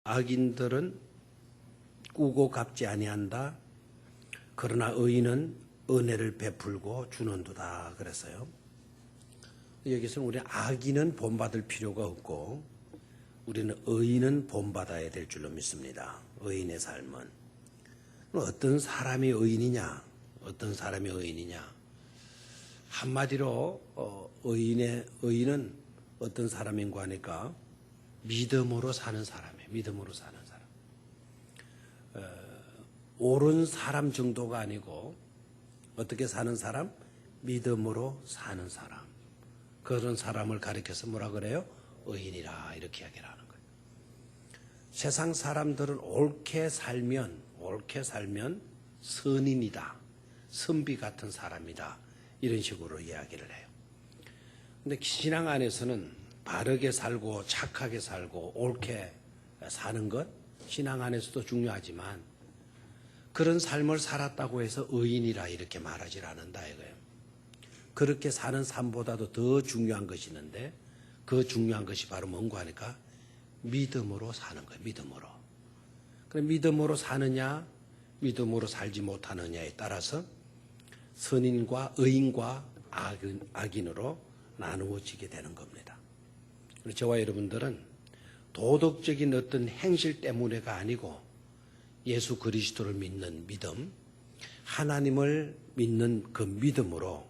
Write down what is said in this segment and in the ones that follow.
악인들은 꾸고 갚지 아니한다. 그러나 의인은 은혜를 베풀고 주는도다 그랬어요. 여기서는 우리 악인은 본받을 필요가 없고 우리는 의인은 본받아야 될 줄로 믿습니다. 의인의 삶은. 어떤 사람이 의인이냐? 어떤 사람이 의인이냐? 한마디로 의인은 어떤 사람인가 하니까 믿음으로 사는 사람이에요. 믿음으로 사는 사람. 옳은 사람 정도가 아니고 어떻게 사는 사람? 믿음으로 사는 사람. 그런 사람을 가리켜서 뭐라 그래요? 의인이라 이렇게 이야기를 하는 거예요. 세상 사람들은 옳게 살면 선인이다. 선비 같은 사람이다. 이런 식으로 이야기를 해요. 근데 신앙 안에서는 바르게 살고 착하게 살고 옳게 사는 것 신앙 안에서도 중요하지만 그런 삶을 살았다고 해서 의인이라 이렇게 말하지 않는다 이거예요. 그렇게 사는 삶보다도 더 중요한 것이 있는데 그 중요한 것이 바로 뭔가 하니까 믿음으로 사는 거예요. 믿음으로. 그럼 믿음으로 사느냐 믿음으로 살지 못하느냐에 따라서 선인과 의인과 악인으로 나누어지게 되는 겁니다. 저와 여러분들은 도덕적인 어떤 행실 때문에가 아니고 예수 그리스도를 믿는 믿음, 하나님을 믿는 그 믿음으로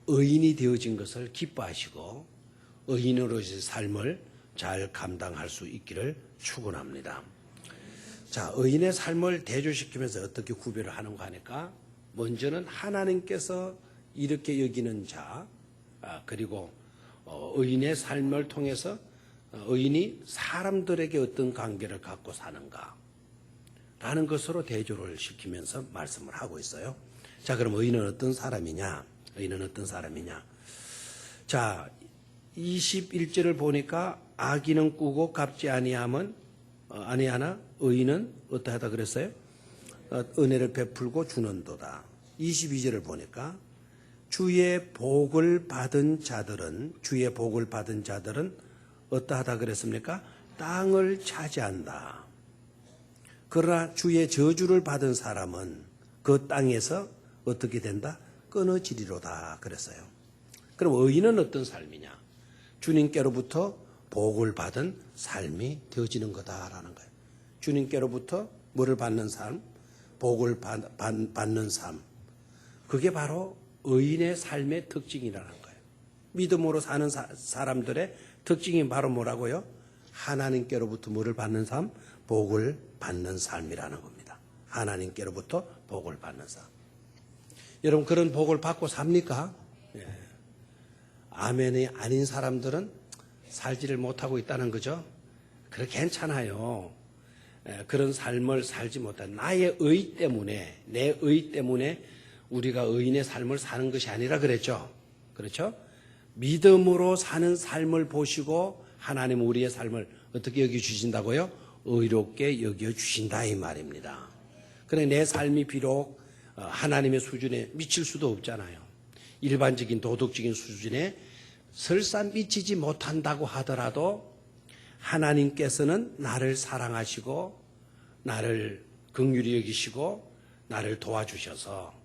의인이 되어진 것을 기뻐하시고 의인으로서의 삶을 잘 감당할 수 있기를 축원합니다. 자, 의인의 삶을 대조시키면서 어떻게 구별을 하는가 하니까 먼저는 하나님께서 이렇게 여기는 자, 그리고 의인의 삶을 통해서 의인이 사람들에게 어떤 관계를 갖고 사는가 라는 것으로 대조를 시키면서 말씀을 하고 있어요. 자, 그럼 의인은 어떤 사람이냐? 의인은 어떤 사람이냐? 자, 21절을 보니까 악인은 꾸고 갚지 아니하나 의인은 어떠하다 그랬어요? 은혜를 베풀고 주는도다. 22절을 보니까 주의 복을 받은 자들은 어떠하다 그랬습니까? 땅을 차지한다. 그러나 주의 저주를 받은 사람은 그 땅에서 어떻게 된다? 끊어지리로다 그랬어요. 그럼 의인은 어떤 삶이냐? 주님께로부터 복을 받은 삶이 되어지는 거다라는 거예요. 주님께로부터 뭐를 받는 삶? 복을 받는 삶. 그게 바로 의인의 삶의 특징이라는 거예요. 믿음으로 사는 사람들의 특징이 바로 뭐라고요? 하나님께로부터 뭐를 받는 삶? 복을 받는 삶이라는 겁니다. 하나님께로부터 복을 받는 삶. 여러분 그런 복을 받고 삽니까? 예. 아멘이 아닌 사람들은 살지를 못하고 있다는 거죠. 그래 괜찮아요. 그런 삶을 살지 못한 나의 의 때문에 내 의 때문에 우리가 의인의 삶을 사는 것이 아니라 그랬죠. 그렇죠? 믿음으로 사는 삶을 보시고 하나님은 우리의 삶을 어떻게 여겨주신다고요? 의롭게 여겨주신다 이 말입니다. 그래 내 삶이 비록 하나님의 수준에 미칠 수도 없잖아요. 일반적인 도덕적인 수준에 설사 미치지 못한다고 하더라도 하나님께서는 나를 사랑하시고 나를 긍휼히 여기시고 나를 도와주셔서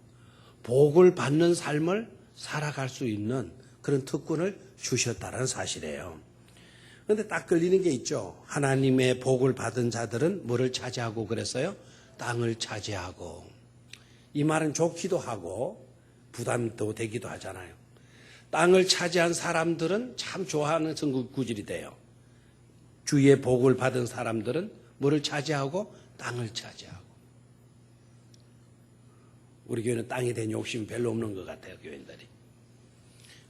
복을 받는 삶을 살아갈 수 있는 그런 특권을 주셨다는 사실이에요. 그런데 딱 걸리는 게 있죠. 하나님의 복을 받은 자들은 뭐를 차지하고 그랬어요? 땅을 차지하고. 이 말은 좋기도 하고 부담도 되기도 하잖아요. 땅을 차지한 사람들은 참 좋아하는 구절이 돼요. 주의 복을 받은 사람들은 뭐를 차지하고? 땅을 차지하고. 우리 교회는 땅에 대한 욕심이 별로 없는 것 같아요, 교인들이.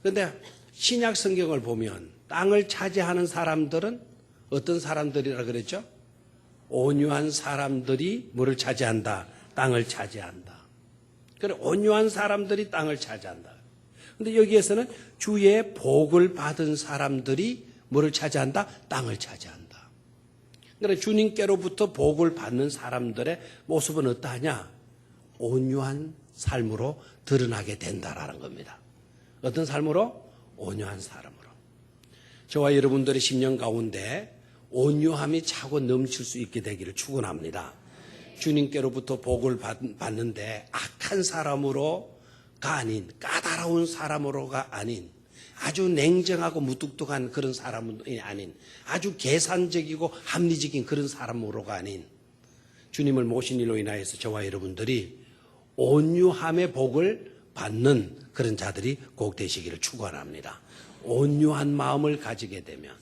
그런데 신약 성경을 보면 땅을 차지하는 사람들은 어떤 사람들이라 그랬죠? 온유한 사람들이 뭐를 차지한다? 땅을 차지한다. 그래, 온유한 사람들이 땅을 차지한다. 근데 여기에서는 주의 복을 받은 사람들이 뭐를 차지한다? 땅을 차지한다. 그러니까 주님께로부터 복을 받는 사람들의 모습은 어떠하냐? 온유한 삶으로 드러나게 된다라는 겁니다. 어떤 삶으로? 온유한 사람으로. 저와 여러분들의 10년 가운데 온유함이 차고 넘칠 수 있게 되기를 축원합니다. 주님께로부터 복을 받는데 악한 사람으로가 아닌, 까다로운 사람으로가 아닌, 아주 냉정하고 무뚝뚝한 그런 사람이 아닌, 아주 계산적이고 합리적인 그런 사람으로가 아닌, 주님을 모신 일로 인하여서 저와 여러분들이 온유함의 복을 받는 그런 자들이 꼭 되시기를 축원합니다. 온유한 마음을 가지게 되면,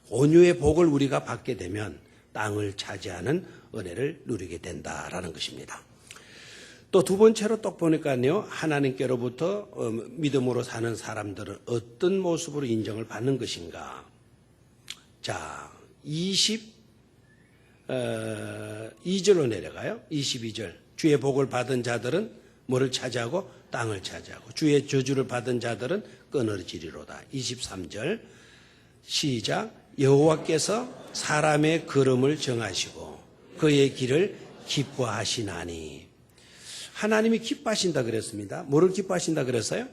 온유의 복을 우리가 받게 되면 땅을 차지하는 은혜를 누리게 된다라는 것입니다. 또 두 번째로 또 보니까요, 하나님께로부터 믿음으로 사는 사람들은 어떤 모습으로 인정을 받는 것인가. 자, 22절로 내려가요. 22절. 주의 복을 받은 자들은 뭐를 차지하고? 땅을 차지하고, 주의 저주를 받은 자들은 끊어지리로다. 23절 시작. 여호와께서 사람의 걸음을 정하시고 그의 길을 기뻐하시나니. 하나님이 기뻐하신다 그랬습니다. 뭐를 기뻐하신다 그랬어요?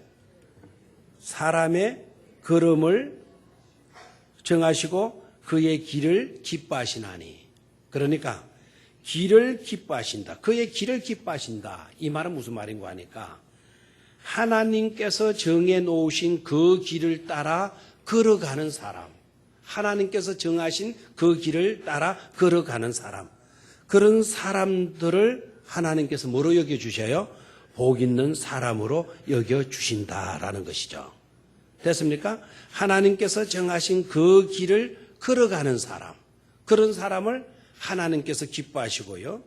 사람의 걸음을 정하시고 그의 길을 기뻐하시나니. 그러니까 길을 기뻐하신다. 그의 길을 기뻐하신다. 이 말은 무슨 말인가 하니까 하나님께서 정해놓으신 그 길을 따라 걸어가는 사람, 하나님께서 정하신 그 길을 따라 걸어가는 사람, 그런 사람들을 하나님께서 뭐로 여겨주셔요? 복 있는 사람으로 여겨주신다라는 것이죠. 됐습니까? 하나님께서 정하신 그 길을 걸어가는 사람, 그런 사람을 하나님께서 기뻐하시고요,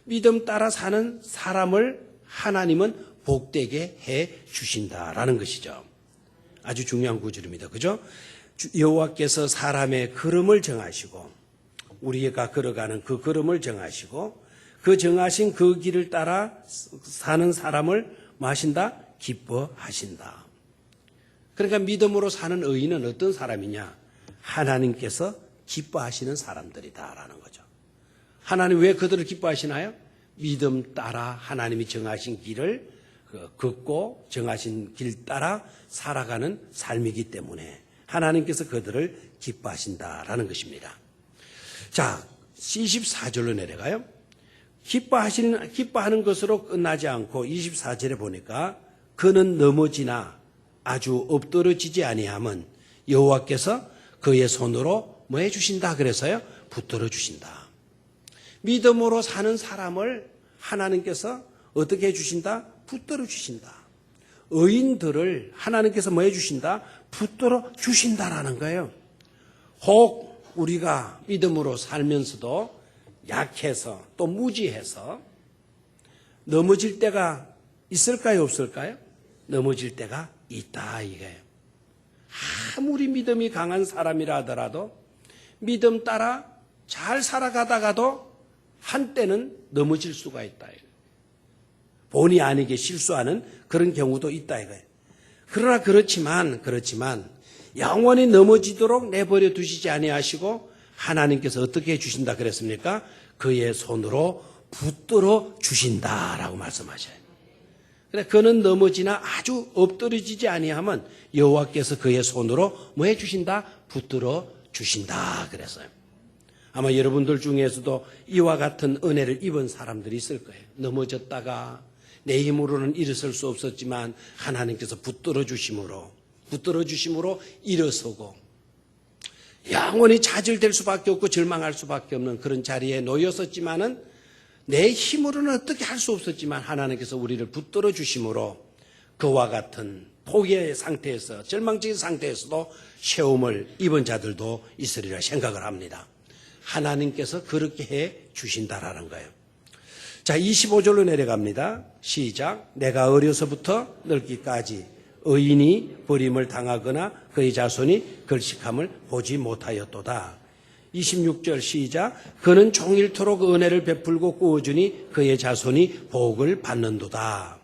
믿음 따라 사는 사람을 하나님은 복되게 해 주신다라는 것이죠. 아주 중요한 구절입니다. 그죠? 여호와께서 사람의 걸음을 정하시고, 우리가 걸어가는 그 걸음을 정하시고, 그 정하신 그 길을 따라 사는 사람을 뭐 하신다? 기뻐하신다. 그러니까 믿음으로 사는 의인은 어떤 사람이냐? 하나님께서 기뻐하시는 사람들이다라는 거죠. 하나님 왜 그들을 기뻐하시나요? 믿음 따라 하나님이 정하신 길을 걷고 정하신 길 따라 살아가는 삶이기 때문에 하나님께서 그들을 기뻐하신다라는 것입니다. 자, 24절로 내려가요. 기뻐하는 것으로 끝나지 않고 24절에 보니까 그는 넘어지나 아주 엎드러지지 아니함은 여호와께서 그의 손으로 뭐 해주신다 그래서요? 붙들어 주신다. 믿음으로 사는 사람을 하나님께서 어떻게 해주신다? 붙들어 주신다. 의인들을 하나님께서 뭐 해주신다? 붙들어 주신다라는 거예요. 혹 우리가 믿음으로 살면서도 약해서 또 무지해서 넘어질 때가 있을까요? 없을까요? 넘어질 때가 있다 이거예요. 아무리 믿음이 강한 사람이라 하더라도 믿음 따라 잘 살아가다가도 한때는 넘어질 수가 있다. 본의 아니게 실수하는 그런 경우도 있다 이거예요. 그러나 그렇지만 영원히 넘어지도록 내버려 두시지 아니하시고 하나님께서 어떻게 해주신다 그랬습니까? 그의 손으로 붙들어 주신다라고 말씀하셔요. 그래, 그는 넘어지나 아주 엎드러지지 아니하면 여호와께서 그의 손으로 뭐 해주신다? 붙들어 주신다 그랬어요. 아마 여러분들 중에서도 이와 같은 은혜를 입은 사람들이 있을 거예요. 넘어졌다가 내 힘으로는 일어설 수 없었지만 하나님께서 붙들어 주심으로 일어서고 영원히 좌절될 수밖에 없고 절망할 수밖에 없는 그런 자리에 놓였었지만은 내 힘으로는 어떻게 할 수 없었지만 하나님께서 우리를 붙들어 주심으로 그와 같은 포기의 상태에서 절망적인 상태에서도 시험을 입은 자들도 있으리라 생각을 합니다. 하나님께서 그렇게 해 주신다라는 거예요. 자, 25절로 내려갑니다. 시작. 내가 어려서부터 늙기까지 의인이 버림을 당하거나 그의 자손이 걸식함을 보지 못하였도다. 26절 시작. 그는 종일토록 은혜를 베풀고 꾸어주니 그의 자손이 복을 받는도다.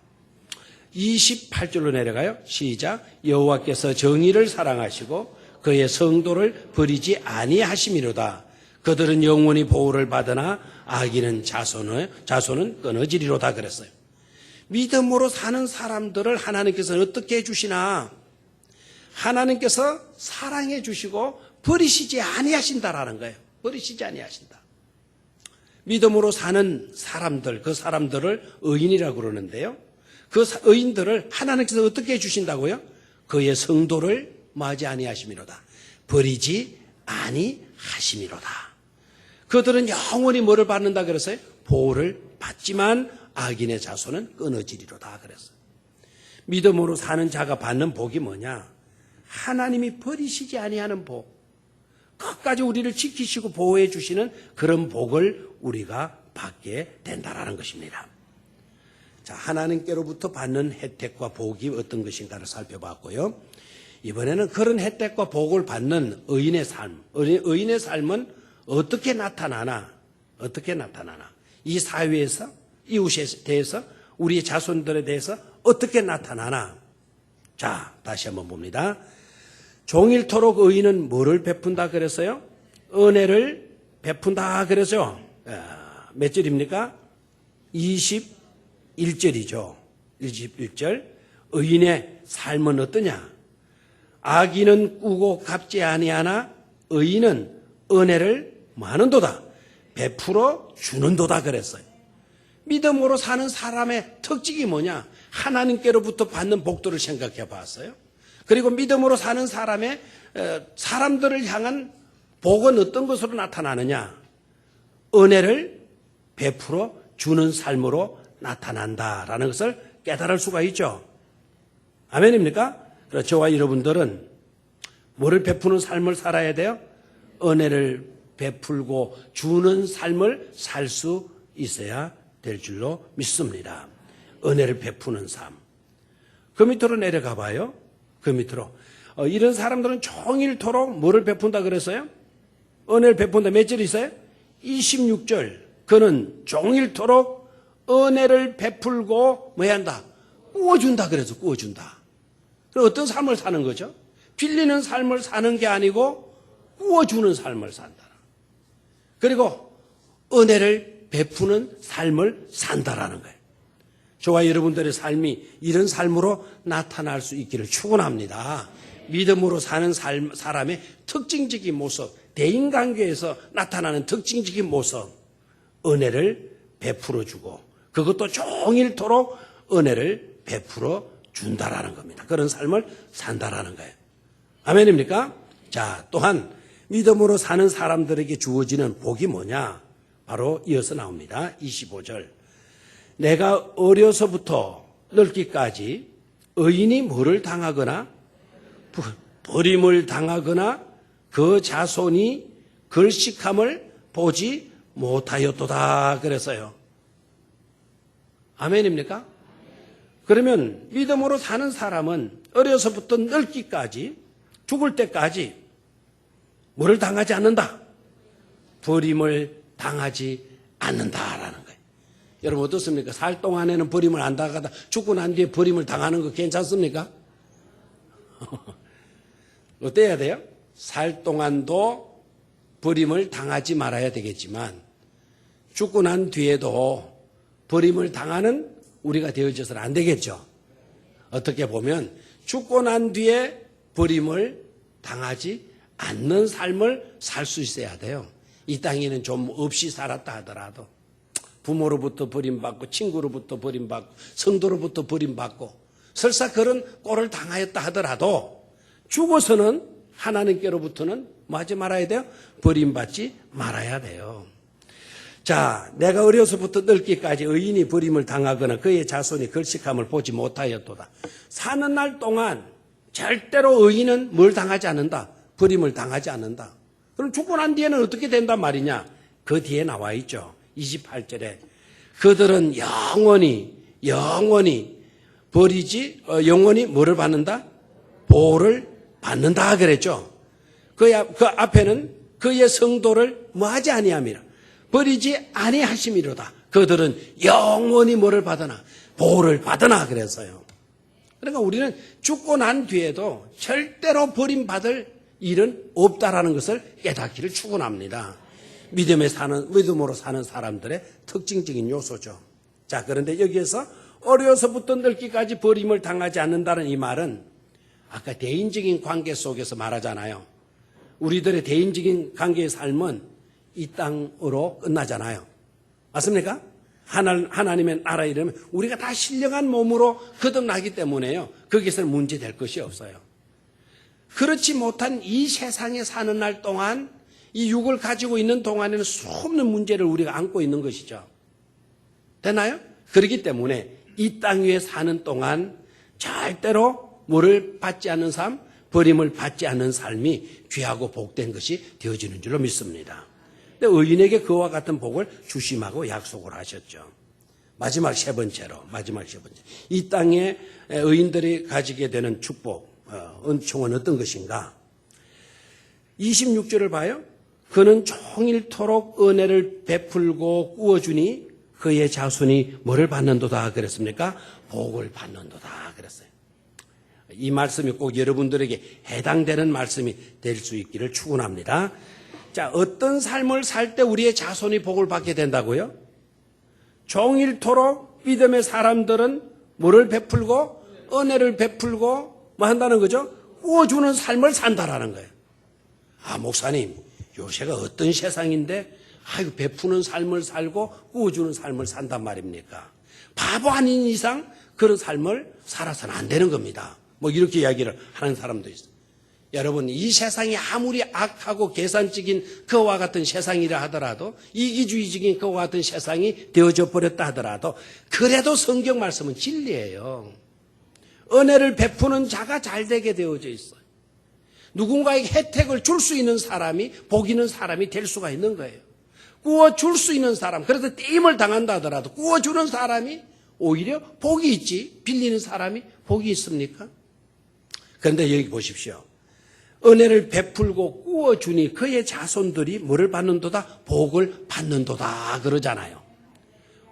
28절로 내려가요. 시작. 여호와께서 정의를 사랑하시고 그의 성도를 버리지 아니하심이로다. 그들은 영원히 보호를 받으나 악인은 자손은 끊어지리로다 그랬어요. 믿음으로 사는 사람들을 하나님께서는 어떻게 해주시나? 하나님께서 사랑해 주시고 버리시지 아니하신다라는 거예요. 버리시지 아니하신다. 믿음으로 사는 사람들, 그 사람들을 의인이라고 그러는데요. 그 의인들을 하나님께서 어떻게 해주신다고요? 그의 성도를 뭐하지 아니하심이로다. 버리지 아니하심이로다. 그들은 영원히 뭐를 받는다 그랬어요? 보호를 받지만 악인의 자손은 끊어지리로다 그랬어요. 믿음으로 사는 자가 받는 복이 뭐냐? 하나님이 버리시지 아니하는 복. 끝까지 우리를 지키시고 보호해 주시는 그런 복을 우리가 받게 된다라는 것입니다. 자, 하나님께로부터 받는 혜택과 복이 어떤 것인가를 살펴봤고요. 이번에는 그런 혜택과 복을 받는 의인의 삶. 의인의 삶은 어떻게 나타나나? 어떻게 나타나나? 이 사회에서, 이웃에 대해서, 우리 자손들에 대해서 어떻게 나타나나? 자, 다시 한번 봅니다. 종일토록 의인은 뭐를 베푼다 그랬어요? 은혜를 베푼다 그랬죠. 몇 절입니까? 21절이죠. 21절. 의인의 삶은 어떠냐? 악인은 꾸고 갚지 아니하나 의인은 은혜를 뭐하는도다? 베풀어 주는도다 그랬어요. 믿음으로 사는 사람의 특징이 뭐냐? 하나님께로부터 받는 복들을 생각해 봤어요. 그리고 믿음으로 사는 사람의 사람들을 향한 복은 어떤 것으로 나타나느냐? 은혜를 베풀어 주는 삶으로 나타난다라는 것을 깨달을 수가 있죠. 아멘입니까? 그래서 저와 여러분들은 뭐를 베푸는 삶을 살아야 돼요? 은혜를 베풀고 주는 삶을 살 수 있어야 될 줄로 믿습니다. 은혜를 베푸는 삶. 그 밑으로 내려가 봐요. 그 밑으로. 이런 사람들은 종일토록 뭐를 베푼다 그랬어요? 은혜를 베푼다. 몇 절 있어요? 26절. 그는 종일토록 은혜를 베풀고 뭐 한다? 꾸어준다 그래서 꾸어준다. 그럼 어떤 삶을 사는 거죠? 빌리는 삶을 사는 게 아니고 꾸어주는 삶을 산다. 그리고 은혜를 베푸는 삶을 산다라는 거예요. 저와 여러분들의 삶이 이런 삶으로 나타날 수 있기를 축원합니다. 믿음으로 사는 사람의 특징적인 모습, 대인관계에서 나타나는 특징적인 모습, 은혜를 베풀어 주고 그것도 종일토록 은혜를 베풀어 준다라는 겁니다. 그런 삶을 산다라는 거예요. 아멘입니까? 자, 또한 믿음으로 사는 사람들에게 주어지는 복이 뭐냐? 바로 이어서 나옵니다. 25절. 내가 어려서부터 늙기까지 의인이 뭐를 당하거나 버림을 당하거나 그 자손이 걸식함을 보지 못하였도다 그랬어요. 아멘입니까? 그러면 믿음으로 사는 사람은 어려서부터 늙기까지 죽을 때까지 뭐를 당하지 않는다? 버림을 당하지 않는다라는 거예요. 여러분 어떻습니까? 살 동안에는 버림을 안 당하다 죽고 난 뒤에 버림을 당하는 거 괜찮습니까? 어때야 돼요? 살 동안도 버림을 당하지 말아야 되겠지만 죽고 난 뒤에도 버림을 당하는 우리가 되어져서는 안 되겠죠. 어떻게 보면 죽고 난 뒤에 버림을 당하지 않는 삶을 살 수 있어야 돼요. 이 땅에는 좀 없이 살았다 하더라도 부모로부터 버림받고 친구로부터 버림받고 성도로부터 버림받고 설사 그런 꼴을 당하였다 하더라도 죽어서는 하나님께로부터는 뭐 하지 말아야 돼요? 버림받지 말아야 돼요. 자, 내가 어려서부터 늙기까지 의인이 버림을 당하거나 그의 자손이 걸식함을 보지 못하였도다. 사는 날 동안 절대로 의인은 뭘 당하지 않는다? 버림을 당하지 않는다. 그럼 죽고 난 뒤에는 어떻게 된단 말이냐? 그 뒤에 나와 있죠. 28절에 그들은 영원히 버리지 영원히 뭐를 받는다? 보호를 받는다 그랬죠. 그 앞에는 그의 성도를 뭐하지 아니함이라 버리지 아니하심이로다. 그들은 영원히 뭐를 받으나? 보호를 받으나 그랬어요. 그러니까 우리는 죽고 난 뒤에도 절대로 버림받을 일은 없다라는 것을 깨닫기를 축원합니다. 믿음으로 사는 사람들의 특징적인 요소죠. 자, 그런데 여기에서 어려서부터 늙기까지 버림을 당하지 않는다는 이 말은 아까 대인적인 관계 속에서 말하잖아요. 우리들의 대인적인 관계의 삶은 이 땅으로 끝나잖아요. 맞습니까? 하나님의 나라 이르면 우리가 다 신령한 몸으로 거듭나기 때문에요. 거기서는 문제될 것이 없어요. 그렇지 못한 이 세상에 사는 날 동안 이 육을 가지고 있는 동안에는 수없는 문제를 우리가 안고 있는 것이죠. 되나요? 그렇기 때문에 이 땅 위에 사는 동안 절대로 뭐를 받지 않는 삶, 버림을 받지 않는 삶이 귀하고 복된 것이 되어지는 줄로 믿습니다. 근데 의인에게 그와 같은 복을 주심하고 약속을 하셨죠. 마지막 세 번째. 이 땅에 의인들이 가지게 되는 축복, 은총은 어떤 것인가? 26절을 봐요. 그는 종일토록 은혜를 베풀고 꾸어주니 그의 자손이 뭐를 받는도다 그랬습니까? 복을 받는도다 그랬어요. 이 말씀이 꼭 여러분들에게 해당되는 말씀이 될 수 있기를 축원합니다. 자, 어떤 삶을 살 때 우리의 자손이 복을 받게 된다고요? 종일토록 믿음의 사람들은 뭐를 베풀고 은혜를 베풀고 뭐 한다는 거죠? 꾸어주는 삶을 산다라는 거예요. 아, 목사님, 요새가 어떤 세상인데 아이고 베푸는 삶을 살고 꾸어주는 삶을 산단 말입니까? 바보 아닌 이상 그런 삶을 살아서는 안 되는 겁니다. 뭐 이렇게 이야기를 하는 사람도 있어요. 여러분, 이 세상이 아무리 악하고 계산적인 그와 같은 세상이라 하더라도, 이기주의적인 그와 같은 세상이 되어져 버렸다 하더라도, 그래도 성경 말씀은 진리예요. 은혜를 베푸는 자가 잘 되게 되어져 있어요. 누군가에게 혜택을 줄 수 있는 사람이 복 있는 사람이 될 수가 있는 거예요. 구워줄 수 있는 사람, 그래서 떼임을 당한다 하더라도 구워주는 사람이 오히려 복이 있지, 빌리는 사람이 복이 있습니까? 그런데 여기 보십시오. 은혜를 베풀고 꾸어주니 그의 자손들이 뭐를 받는도다? 복을 받는도다 그러잖아요.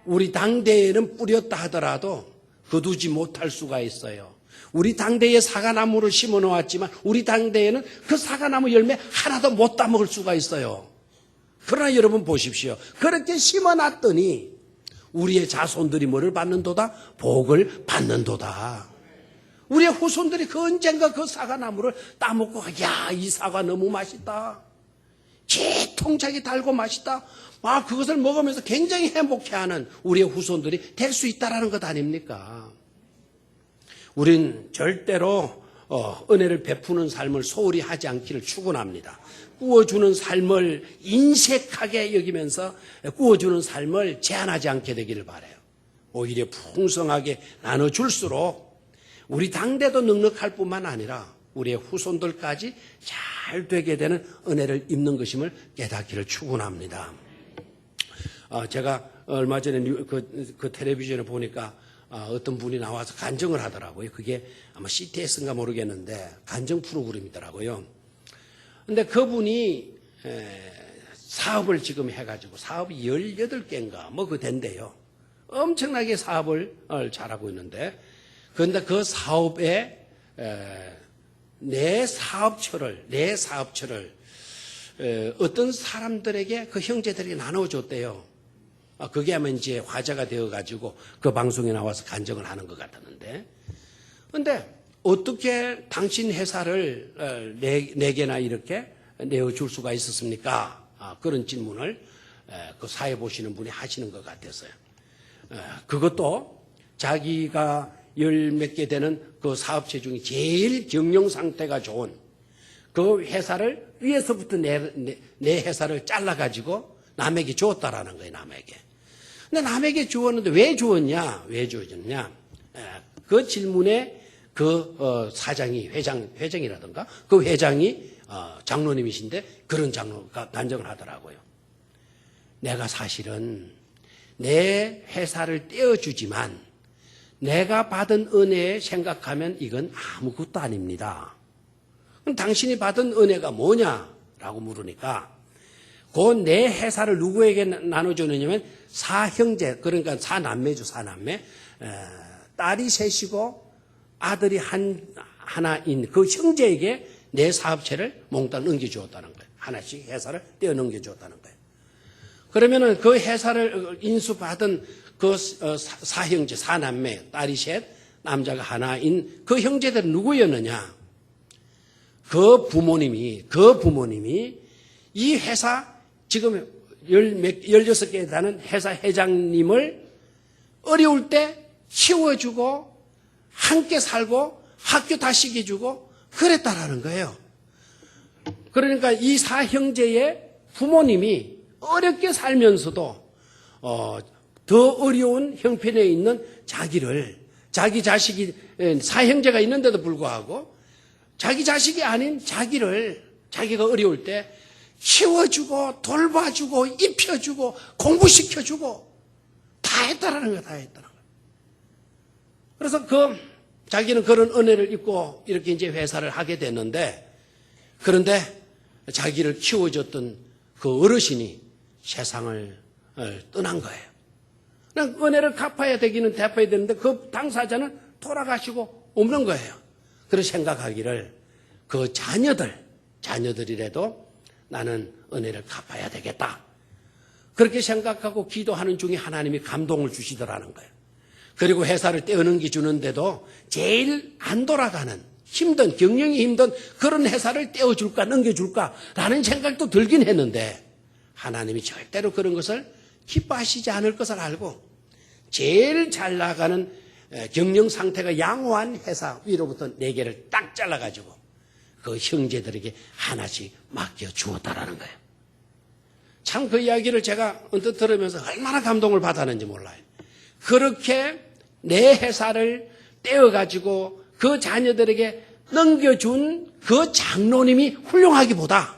우리 당대에는 뿌렸다 하더라도 거두지 못할 수가 있어요. 우리 당대에 사과나무를 심어 놓았지만 우리 당대에는 그 사과나무 열매 하나도 못 따먹을 수가 있어요. 그러나 여러분 보십시오. 그렇게 심어 놨더니 우리의 자손들이 뭐를 받는도다? 복을 받는도다. 우리의 후손들이 그 언젠가 그 사과나무를 따먹고, 야, 이 사과 너무 맛있다. 기통차게 달고 맛있다. 막 그것을 먹으면서 굉장히 행복해하는 우리의 후손들이 될 수 있다라는 것 아닙니까? 우린 절대로 은혜를 베푸는 삶을 소홀히 하지 않기를 축원합니다. 꾸어주는 삶을 인색하게 여기면서 꾸어주는 삶을 제한하지 않게 되기를 바라요. 오히려 풍성하게 나눠줄수록 우리 당대도 넉넉할 뿐만 아니라 우리의 후손들까지 잘 되게 되는 은혜를 입는 것임을 깨닫기를 축원합니다. 제가 얼마 전에 그 텔레비전에 보니까 어떤 분이 나와서 간증을 하더라고요. 그게 아마 CTS인가 모르겠는데 간증 프로그램이더라고요. 근데 그분이 사업을 지금 해가지고 사업이 18개인가 뭐 그 된대요. 엄청나게 사업을 잘하고 있는데, 그런데 그 사업에 내 사업처를 어떤 사람들에게 그 형제들에게 나눠줬대요. 그게 아마 이제 화제가 되어가지고 그 방송에 나와서 간증을 하는 것 같았는데, 그런데 어떻게 당신 회사를 내게나 이렇게 내어줄 수가 있었습니까? 그런 질문을 그 사회 보시는 분이 하시는 것 같았어요. 그것도 자기가 10몇 개 되는 그 사업체 중에 제일 경영 상태가 좋은 그 회사를 위에서부터 내 회사를 잘라가지고 남에게 주었다라는 거예요, 남에게. 근데 남에게 주었는데 왜 주었냐? 그 질문에 그 사장이 회장이라든가 그 회장이 장로님이신데 그런 장로가 단정을 하더라고요. 내가 사실은 내 회사를 떼어주지만 내가 받은 은혜에 생각하면 이건 아무것도 아닙니다. 그럼 당신이 받은 은혜가 뭐냐라고 물으니까 그 내 회사를 누구에게 나눠주느냐면 사형제, 그러니까 사남매죠, 사남매. 딸이 셋이고 아들이 하나인 그 형제에게 내 사업체를 몽땅 넘겨주었다는 거예요. 하나씩 회사를 떼어 넘겨주었다는 거예요. 그러면은 그 회사를 인수받은 그 사형제, 사남매, 딸이 셋, 남자가 하나인 그 형제들은 누구였느냐? 그 부모님이 이 회사 지금 16개에 다는 회사 회장님을 어려울 때 키워주고 함께 살고 학교 다 시켜주고 그랬다라는 거예요. 그러니까 이 사형제의 부모님이 어렵게 살면서도 더 어려운 형편에 있는 자기 자식이 사형제가 있는데도 불구하고 자기 자식이 아닌 자기가 어려울 때 키워주고 돌봐주고 입혀주고 공부시켜주고 다 했다라는 거야. 다 했다라는 거야. 그래서 자기는 그런 은혜를 입고 이렇게 이제 회사를 하게 됐는데, 그런데 자기를 키워줬던 그 어르신이 세상을 떠난 거예요. 그냥 은혜를 갚아야 되는데 그 당사자는 돌아가시고 없는 거예요. 그래서 생각하기를 그 자녀들이라도 나는 은혜를 갚아야 되겠다. 그렇게 생각하고 기도하는 중에 하나님이 감동을 주시더라는 거예요. 그리고 회사를 떼어넘겨주는데도 제일 안 돌아가는 경영이 힘든 그런 회사를 떼어줄까 넘겨줄까라는 생각도 들긴 했는데 하나님이 절대로 그런 것을 기뻐하시지 않을 것을 알고 제일 잘 나가는 경영 상태가 양호한 회사 위로부터 4개를 딱 잘라가지고 그 형제들에게 하나씩 맡겨 주었다라는 거예요. 참 그 이야기를 제가 언뜻 들으면서 얼마나 감동을 받았는지 몰라요. 그렇게 내 회사를 떼어가지고 그 자녀들에게 넘겨준 그 장로님이 훌륭하기보다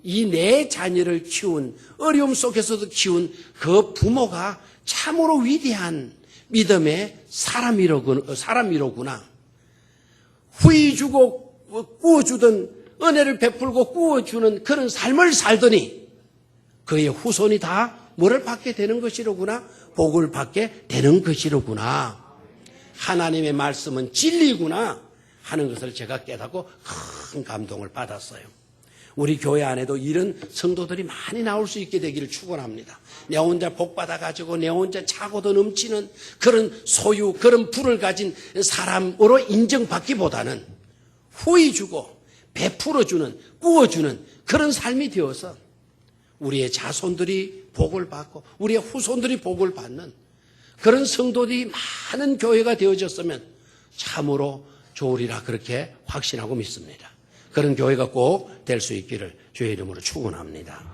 이 내 자녀를 키운, 어려움 속에서도 키운 그 부모가 참으로 위대한 믿음의 사람이로구나. 후히 주고 꾸어주던, 은혜를 베풀고 꾸어주는 그런 삶을 살더니 그의 후손이 다 뭐를 받게 되는 것이로구나. 복을 받게 되는 것이로구나. 하나님의 말씀은 진리구나 하는 것을 제가 깨닫고 큰 감동을 받았어요. 우리 교회 안에도 이런 성도들이 많이 나올 수 있게 되기를 축원합니다. 내 혼자 복 받아가지고 내 혼자 차고도 넘치는 그런 그런 부를 가진 사람으로 인정받기보다는 후히 주고 베풀어주는, 꾸어주는 그런 삶이 되어서 우리의 자손들이 복을 받고 우리의 후손들이 복을 받는 그런 성도들이 많은 교회가 되어졌으면 참으로 좋으리라 그렇게 확신하고 믿습니다. 그런 교회가 꼭 될 수 있기를 주의 이름으로 축원합니다.